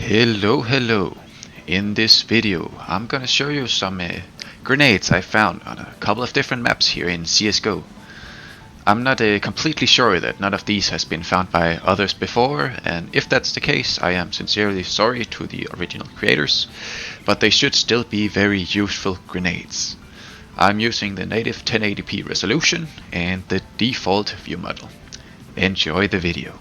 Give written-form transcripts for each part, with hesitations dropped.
Hello. In this video I'm gonna show you some grenades I found on a couple of different maps here in CSGO. I'm not completely sure that none of these has been found by others before, and if that's the case I am sincerely sorry to the original creators, but they should still be very useful grenades. I'm using the native 1080p resolution and the default view model. Enjoy the video.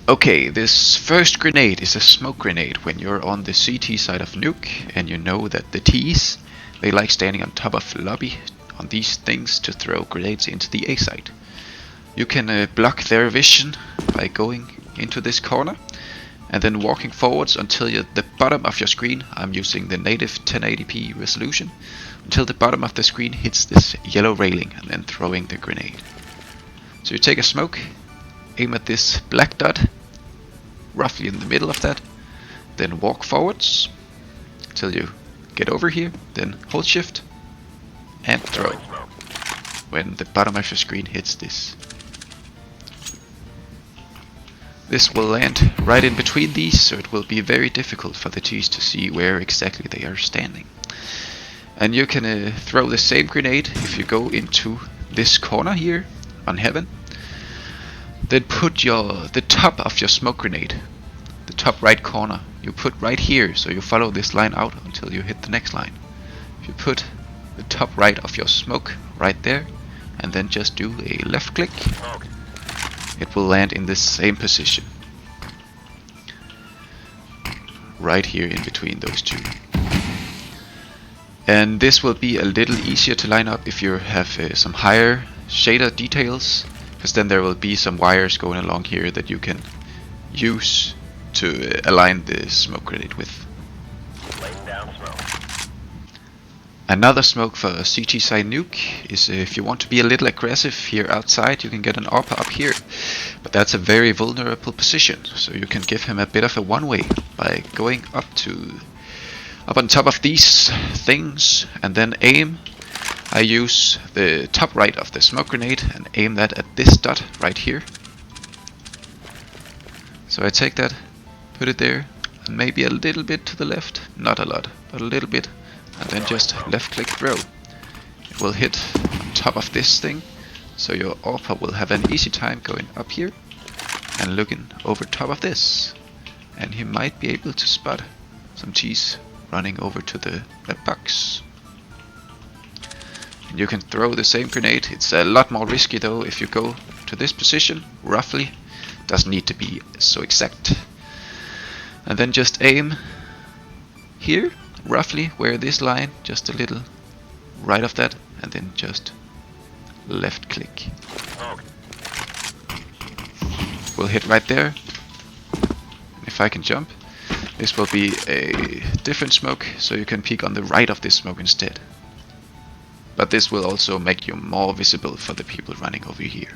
Okay, this first grenade is a smoke grenade when you're on the CT side of nuke and you know that the Ts, they like standing on top of lobby on these things to throw grenades into the A side. You can block their vision by going into this corner and then walking forwards until the bottom of your screen, I'm using the native 1080p resolution, until the bottom of the screen hits this yellow railing and then throwing the grenade. So you take a smoke, aim at this black dot, roughly in the middle of that, then walk forwards till you get over here, then hold shift and throw when the bottom of your screen hits this. This will land right in between these, so it will be very difficult for the Ts to see where exactly they are standing. And you can throw the same grenade if you go into this corner here on heaven. Then put the top of your smoke grenade, the top right corner, you put right here, so you follow this line out until you hit the next line. If you put the top right of your smoke right there, and then just do a left click, it will land in the same position. Right here in between those two. And this will be a little easier to line up if you have some higher shader details, because then there will be some wires going along here that you can use to align the smoke grenade with. Another smoke for a CT side nuke is if you want to be a little aggressive here outside, you can get an AWP up here, but that's a very vulnerable position, so you can give him a bit of a one-way by going up on top of these things and then aim. I use the top right of the smoke grenade and aim that at this dot right here. So I take that, put it there, and maybe a little bit to the left, not a lot, but a little bit, and then just left click throw. It will hit on top of this thing, so your AWP will have an easy time going up here and looking over top of this, and he might be able to spot some Ts running over to that box. You can throw the same grenade. It's a lot more risky though if you go to this position, roughly. Doesn't need to be so exact. And then just aim here, roughly where this line, just a little right of that, and then just left click. Will hit right there. If I can jump, this will be a different smoke, so you can peek on the right of this smoke instead. But this will also make you more visible for the people running over here.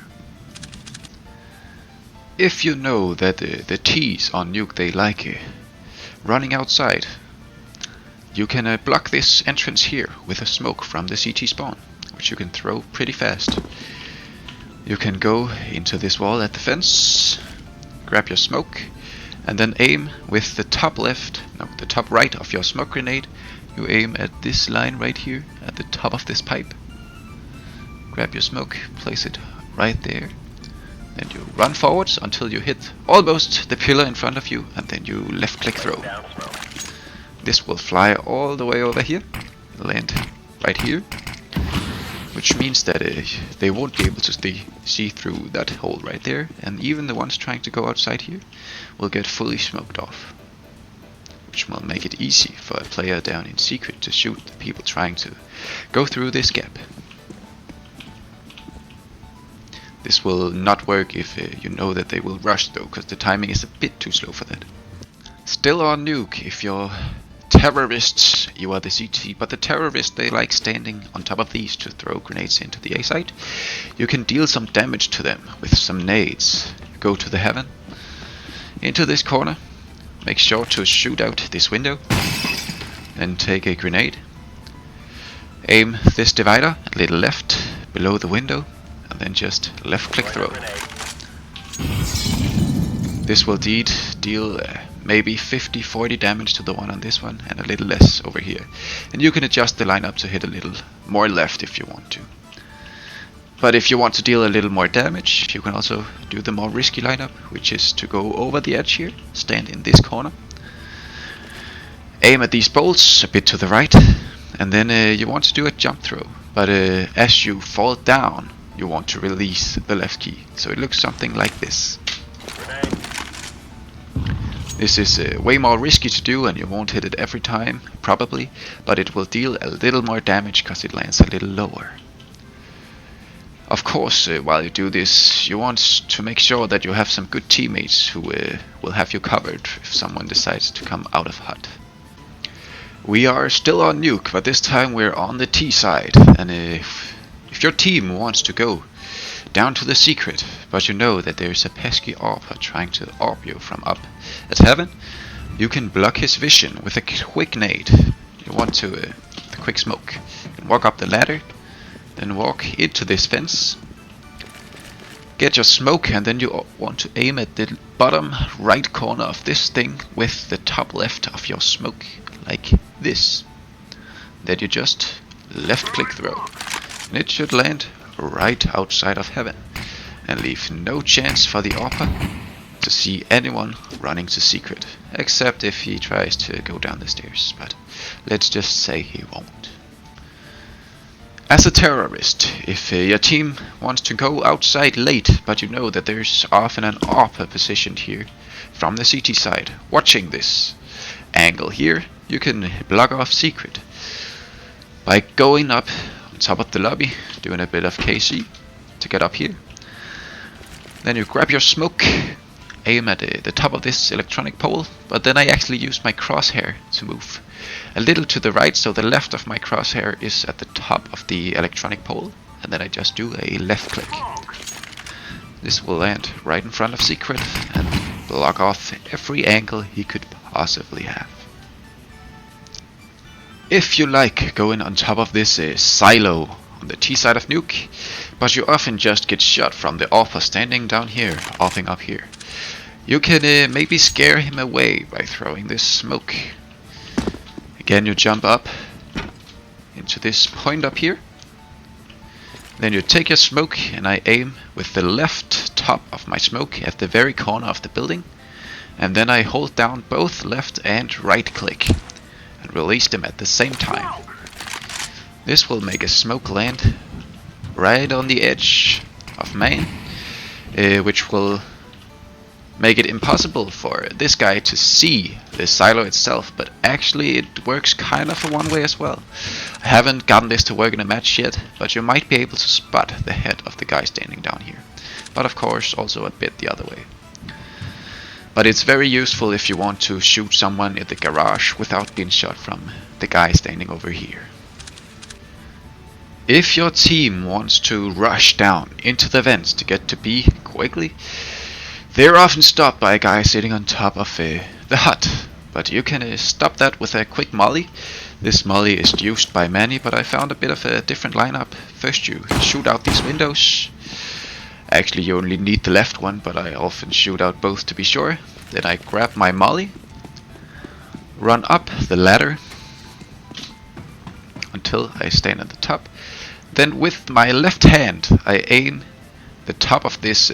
If you know that the Ts on nuke, they like running outside, you can block this entrance here with a smoke from the CT spawn, which you can throw pretty fast. You can go into this wall at the fence, grab your smoke, and then aim with the top right of your smoke grenade. You aim at this line right here, at the top of this pipe. Grab your smoke, place it right there. Then you run forwards until you hit almost the pillar in front of you, and then you left click throw. This will fly all the way over here, land right here, which means that they won't be able to see through that hole right there, and even the ones trying to go outside here will get fully smoked off, which will make it easy for a player down in secret to shoot the people trying to go through this gap. This will not work if you know that they will rush though, because the timing is a bit too slow for that. Still on nuke, if you're terrorists, you are the CT, but the terrorists, they like standing on top of these to throw grenades into the A site. You can deal some damage to them with some nades. Go to the heaven, into this corner, make sure to shoot out this window, then take a grenade, aim this divider a little left below the window, and then just left click throw. This will deal maybe 50-40 damage to the one on this one, and a little less over here. And you can adjust the lineup to hit a little more left if you want to. But if you want to deal a little more damage, you can also do the more risky lineup, which is to go over the edge here, stand in this corner, aim at these bolts a bit to the right, and then you want to do a jump throw. But as you fall down, you want to release the left key. So it looks something like this. This is way more risky to do, and you won't hit it every time, probably, but it will deal a little more damage because it lands a little lower. Of course, while you do this, you want to make sure that you have some good teammates who will have you covered if someone decides to come out of HUD. We are still on nuke, but this time we're on the T side, and if your team wants to go down to the secret, but you know that there's a pesky AWPer trying to AWP you from up at heaven, you can block his vision with a quick nade. You want to the quick smoke. You can walk up the ladder, then walk into this fence, get your smoke, and then you want to aim at the bottom right corner of this thing with the top left of your smoke, like this. Then you just left click throw, and it should land right outside of heaven and leave no chance for the AWPer to see anyone running to secret, except if he tries to go down the stairs, but let's just say he won't. As a terrorist, if your team wants to go outside late, but you know that there's often an AWPer positioned here from the CT side, watching this angle here, you can block off secret by going up on top of the lobby, doing a bit of KC to get up here. Then you grab your smoke, aim at the top of this electronic pole, but then I actually use my crosshair to move a little to the right, so the left of my crosshair is at the top of the electronic pole, and then I just do a left click. This will land right in front of secret and block off every angle he could possibly have. If you like going on top of this silo on the T side of nuke, but you often just get shot from the AWPer standing down here, offing up here, you can maybe scare him away by throwing this smoke. Again, you jump up into this point up here, then you take your smoke, and I aim with the left top of my smoke at the very corner of the building, and then I hold down both left and right click and release them at the same time. This will make a smoke land right on the edge of main, which will make it impossible for this guy to see the silo itself, but actually it works kind of a one way as well. I haven't gotten this to work in a match yet, but you might be able to spot the head of the guy standing down here, but of course also a bit the other way. But it's very useful if you want to shoot someone in the garage without being shot from the guy standing over here. If your team wants to rush down into the vents to get to B quickly, they're often stopped by a guy sitting on top of the hut, but you can stop that with a quick molly. This molly is used by many, but I found a bit of a different lineup. First you shoot out these windows. Actually you only need the left one, but I often shoot out both to be sure. Then I grab my molly, run up the ladder until I stand at the top. Then with my left hand I aim the top of this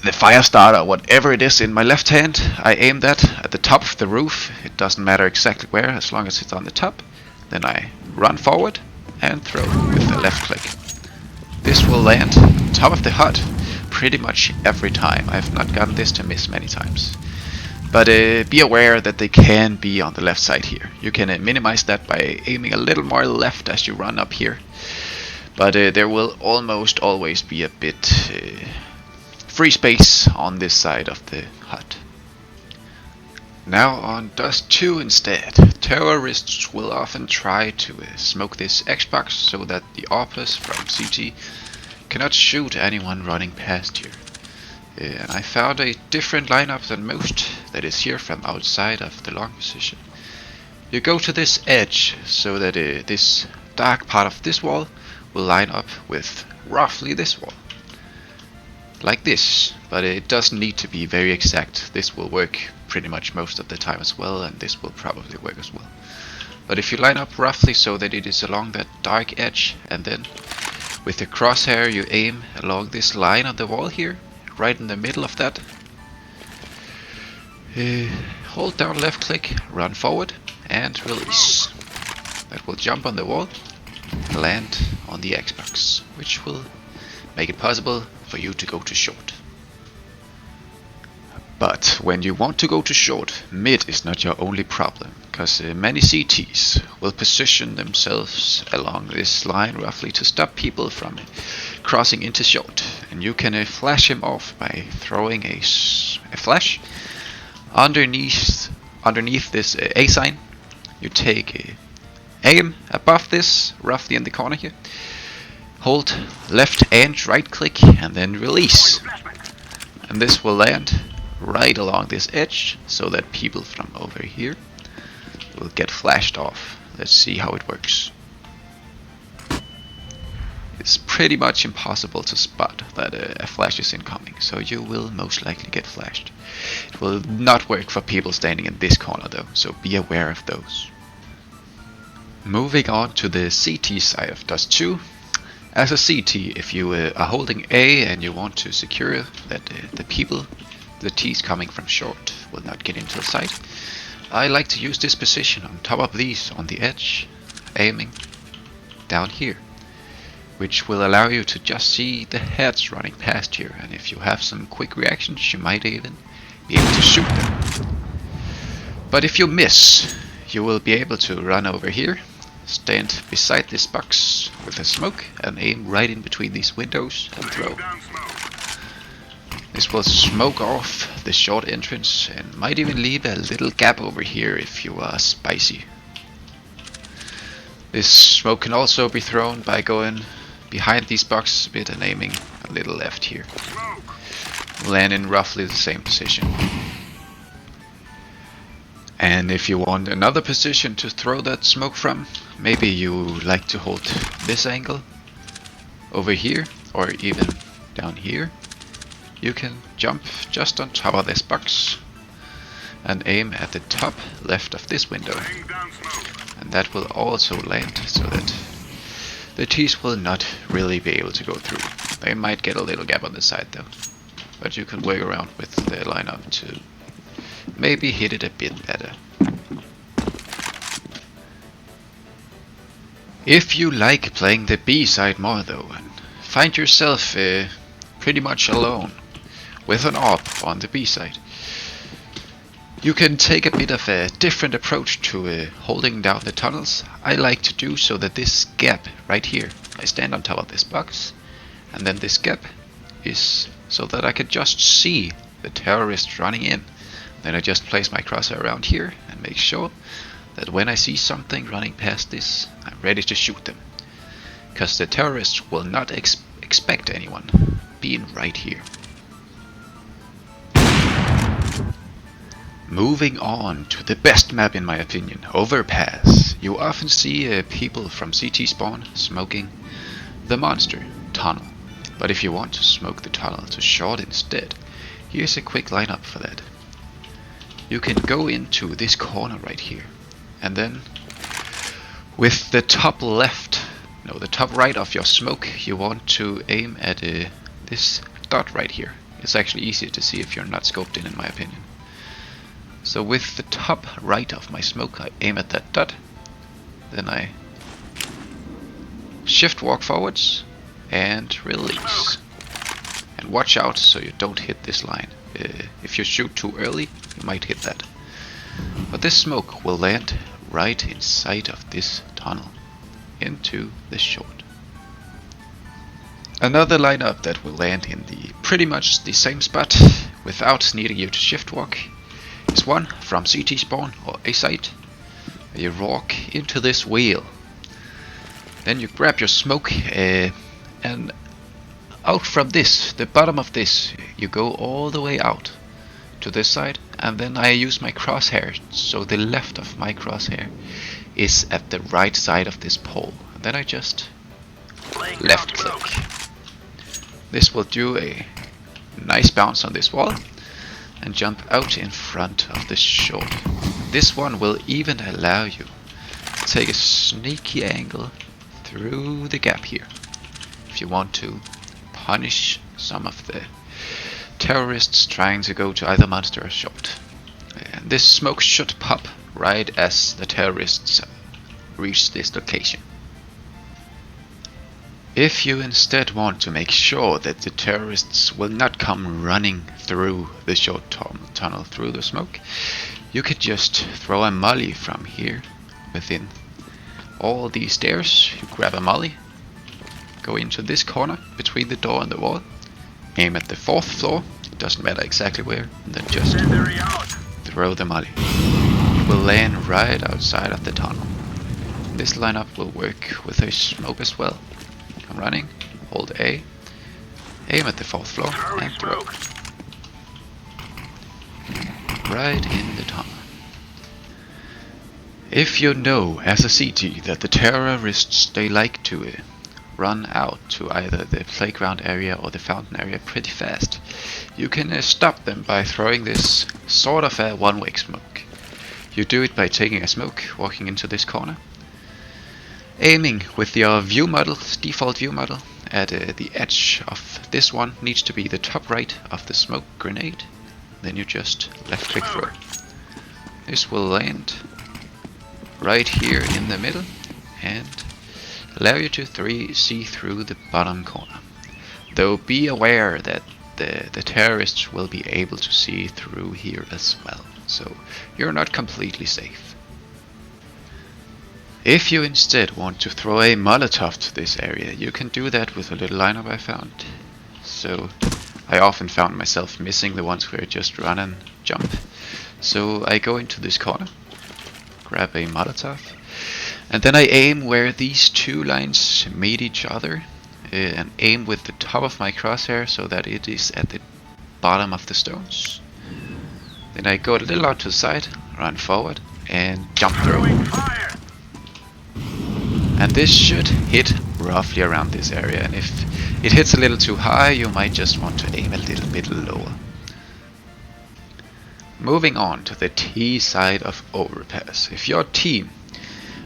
the fire starter, whatever it is in my left hand, I aim that at the top of the roof. It doesn't matter exactly where, as long as it's on the top. Then I run forward and throw with the left click. This will land on top of the hut pretty much every time. I have not gotten this to miss many times. But be aware that they can be on the left side here. You can minimize that by aiming a little more left as you run up here. But there will almost always be a bit free space on this side of the hut. Now on Dust 2 instead. Terrorists will often try to smoke this Xbox so that the AWPers from CT cannot shoot anyone running past here. And I found a different lineup than most that is here from outside of the long position. You go to this edge so that this dark part of this wall will line up with roughly this wall. like this, but it doesn't need to be very exact. This will work pretty much most of the time as well, and this will probably work as well. But if you line up roughly so that it is along that dark edge, and then with the crosshair you aim along this line on the wall here, right in the middle of that, hold down left click, run forward, and release. That will jump on the wall, land on the Xbox, which will make it possible for you to go to short. But when you want to go to short, mid is not your only problem, because many CTs will position themselves along this line roughly to stop people from crossing into short, and you can flash him off by throwing a flash underneath this A sign. You take aim above this, roughly in the corner here, hold left and right click, and then release, and this will land right along this edge so that people from over here will get flashed off. Let's see how it works. It's pretty much impossible to spot that a flash is incoming, so you will most likely get flashed. It will not work for people standing in this corner though, so be aware of those. Moving on to the CT side of Dust 2. As a CT, if you are holding A and you want to secure that the T's coming from short will not get into the sight, I like to use this position on top of these on the edge, aiming down here, which will allow you to just see the heads running past here, and if you have some quick reactions you might even be able to shoot them. But if you miss, you will be able to run over here, stand beside this box with a smoke, and aim right in between these windows and throw. This will smoke off the short entrance and might even leave a little gap over here if you are spicy. This smoke can also be thrown by going behind these boxes a bit and aiming a little left here. Land in roughly the same position. And if you want another position to throw that smoke from, maybe you like to hold this angle over here or even down here. You can jump just on top of this box and aim at the top left of this window, and that will also land so that the T's will not really be able to go through. They might get a little gap on the side though, but you can work around with the lineup to maybe hit it a bit better. If you like playing the B side more though, and find yourself pretty much alone with an AWP on the B side, you can take a bit of a different approach to holding down the tunnels. I like to do so that this gap right here, I stand on top of this box, and then this gap is so that I can just see the terrorists running in. Then I just place my crosshair around here and make sure that when I see something running past this, I'm ready to shoot them, because the terrorists will not expect anyone being right here. Moving on to the best map in my opinion, Overpass. You often see people from CT spawn smoking the monster tunnel, but if you want to smoke the tunnel to short instead, here's a quick lineup for that. You can go into this corner right here, and then with the top right of your smoke, you want to aim at this dot right here. It's actually easier to see if you're not scoped in my opinion. So with the top right of my smoke, I aim at that dot, then I shift walk forwards and release. And watch out so you don't hit this line. If you shoot too early, you might hit that. But this smoke will land right inside of this tunnel, into the short. Another lineup that will land in the pretty much the same spot without needing you to shift walk is one from CT spawn or A site. You walk into this wheel, then you grab your smoke and out from this, the bottom of this, you go all the way out to this side, and then I use my crosshair so the left of my crosshair is at the right side of this pole, and then I just left click. This will do a nice bounce on this wall and jump out in front of the short. This one will even allow you to take a sneaky angle through the gap here if you want to punish some of the terrorists trying to go to either monster or short. And this smoke should pop right as the terrorists reach this location. If you instead want to make sure that the terrorists will not come running through the short tunnel through the smoke, you could just throw a molly from here within all these stairs. You grab a molly, go into this corner between the door and the wall, aim at the 4th floor, it doesn't matter exactly where, and then just throw the molly. It will land right outside of the tunnel. This lineup will work with a smoke as well. Come running, hold A, aim at the 4th floor, and throw. Right in the tunnel. If you know as a CT that the terrorists, they like to run out to either the playground area or the fountain area pretty fast, you can stop them by throwing this sort of a one-way smoke. You do it by taking a smoke, walking into this corner, aiming with your view model, default view model, at the edge of this one, needs to be the top right of the smoke grenade. Then you just left click throw. This will land right here in the middle and allow you to see through the bottom corner. Though be aware that the terrorists will be able to see through here as well, so you're not completely safe. If you instead want to throw a Molotov to this area, you can do that with a little lineup I found. So I often found myself missing the ones where I just run and jump. So I go into this corner, grab a Molotov, and then I aim where these two lines meet each other, and aim with the top of my crosshair so that it is at the bottom of the stones. Then I go a little out to the side, run forward, and jump throw. And this should hit roughly around this area, and if it hits a little too high, you might just want to aim a little bit lower. Moving on to the T side of overpass. If your team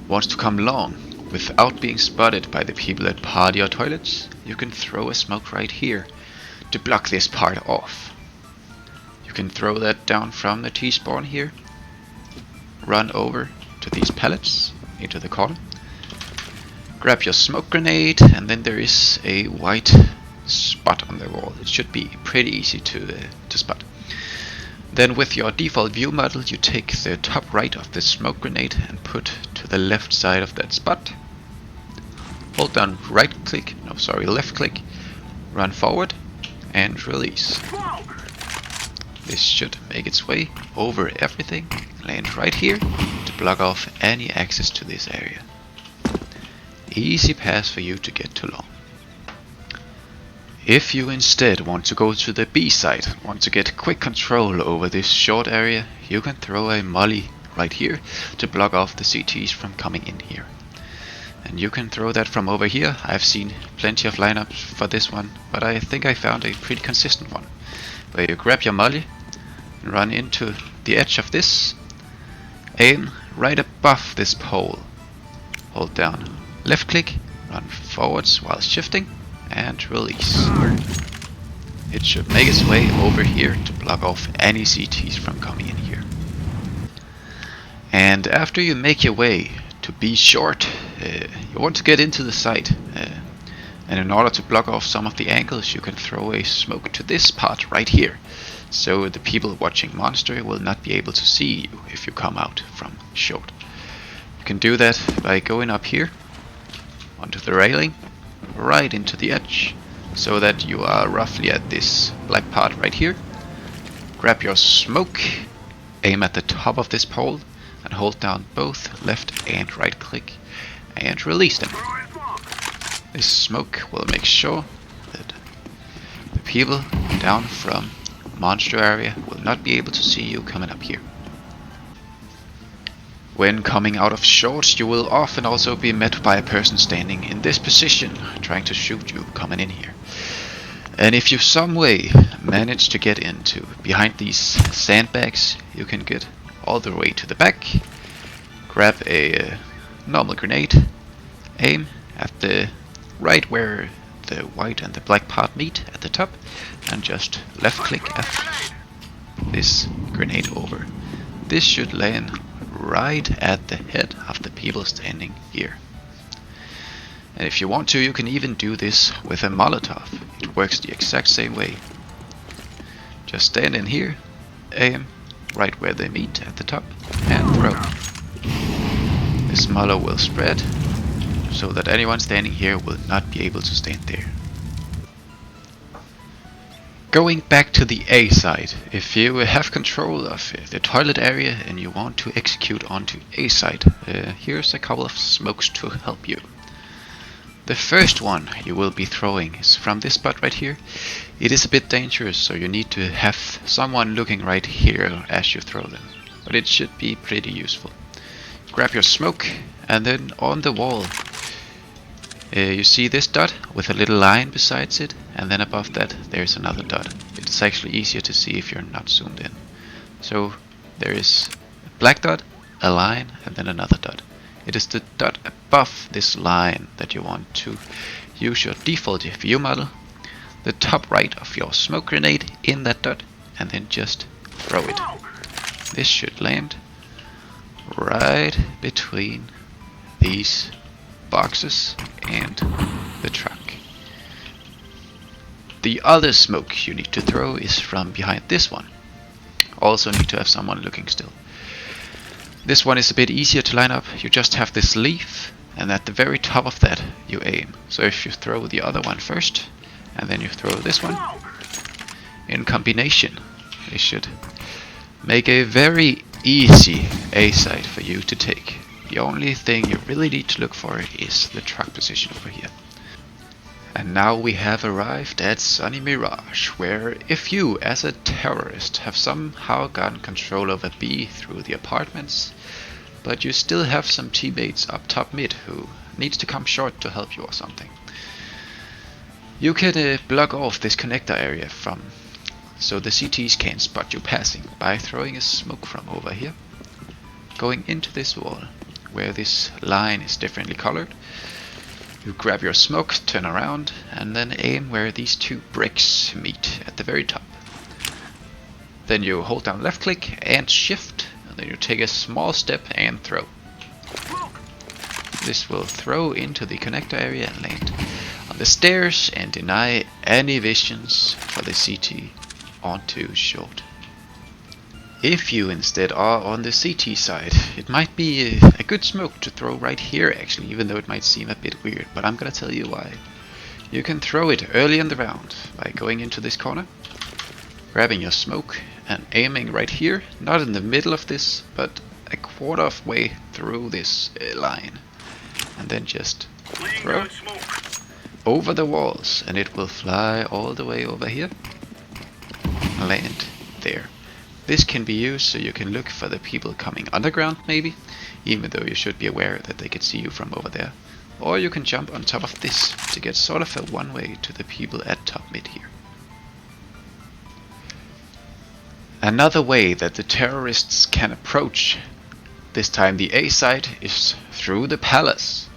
wants to come long without being spotted by the people at party or toilets, you can throw a smoke right here to block this part off. You can throw that down from the T spawn here, run over to these pallets into the corner, grab your smoke grenade, and then there is a white spot on the wall. It should be pretty easy to spot. Then with your default view model, you take the top right of the smoke grenade and put to the left side of that spot. Hold down left click, run forward and release. This should make its way over everything, land right here to block off any access to this area. Easy pass for you to get to long. If you instead want to go to the B side, want to get quick control over this short area, you can throw a molly right here to block off the CTs from coming in here. And you can throw that from over here. I've seen plenty of lineups for this one, but I think I found a pretty consistent one, where you grab your molly and run into the edge of this, aim right above this pole, hold down left click, run forwards while shifting, and release. It should make its way over here to block off any CTs from coming in here. And after you make your way to be short, you want to get into the site, and in order to block off some of the angles, you can throw a smoke to this part right here, so the people watching Monster will not be able to see you if you come out from short. You can do that by going up here onto the railing, right into the edge, so that you are roughly at this black part right here. Grab your smoke, aim at the top of this pole, and hold down both left and right click, and release them. This smoke will make sure that the people down from Monster area will not be able to see you coming up here. When coming out of shorts, you will often also be met by a person standing in this position, trying to shoot you coming in here. And if you some way manage to get into behind these sandbags, you can get all the way to the back, grab a normal grenade, aim at the right where the white and the black part meet at the top, and just left click this grenade over. This should land right at the head of the people standing here. And if you want to, you can even do this with a Molotov. It works the exact same way. Just stand in here, aim right where they meet at the top, and throw. This Molotov will spread, so that anyone standing here will not be able to stand there. Going back to the A side, if you have control of the toilet area and you want to execute onto A side, here's a couple of smokes to help you. The first one you will be throwing is from this spot right here. It is a bit dangerous, so you need to have someone looking right here as you throw them, but it should be pretty useful. Grab your smoke, and then on the wall you see this dot with a little line besides it, and then above that there's another dot. It's actually easier to see if you're not zoomed in. So there is a black dot, a line, and then another dot. It is the dot above this line that you want to use your default view model, the top right of your smoke grenade in that dot, and then just throw it. This should land right between these boxes and the truck. The other smoke you need to throw is from behind this one. Also need to have someone looking still. This one is a bit easier to line up. You just have this leaf, and at the very top of that you aim. So if you throw the other one first, and then you throw this one, in combination, it should make a very easy A side for you to take. The only thing you really need to look for is the truck position over here. And now we have arrived at Sunny Mirage, where if you as a terrorist have somehow gotten control over B through the apartments, but you still have some teammates up top mid who needs to come short to help you or something, you can block off this connector area so the CTs can't spot you passing by throwing a smoke from over here, going into this wall where this line is differently colored. You grab your smoke, turn around, and then aim where these two bricks meet at the very top. Then you hold down left click and shift, and then you take a small step and throw. This will throw into the connector area and land on the stairs and deny any visions for the CT onto short. If you instead are on the CT side, it might be a good smoke to throw right here actually, even though it might seem a bit weird, but I'm gonna tell you why. You can throw it early in the round by going into this corner, grabbing your smoke and aiming right here, not in the middle of this, but a quarter of way through this line, and then just throw over the walls, and it will fly all the way over here, land there. This can be used so you can look for the people coming underground maybe, even though you should be aware that they could see you from over there. Or you can jump on top of this to get sort of a one-way to the people at top mid here. Another way that the terrorists can approach, this time the A side, is through the palace.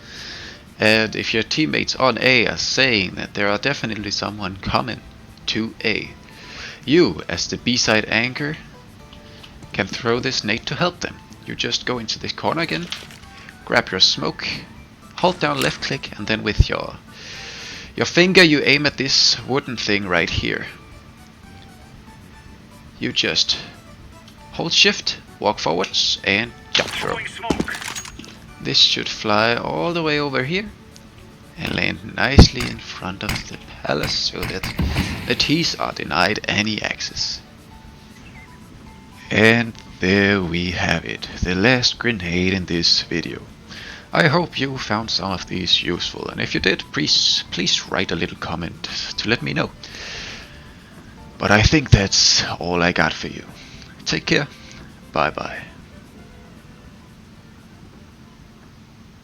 And if your teammates on A are saying that there are definitely someone coming to A, you as the B side anchor can throw this nade to help them. You just go into this corner again, grab your smoke, hold down left click, and then with your finger you aim at this wooden thing right here. You just hold shift, walk forwards, and jump throw. This should fly all the way over here and land nicely in front of the palace so that the T's are denied any access. And there we have it, the last grenade in this video. I hope you found some of these useful, and if you did, please write a little comment to let me know. But I think that's all I got for you. Take care, bye bye.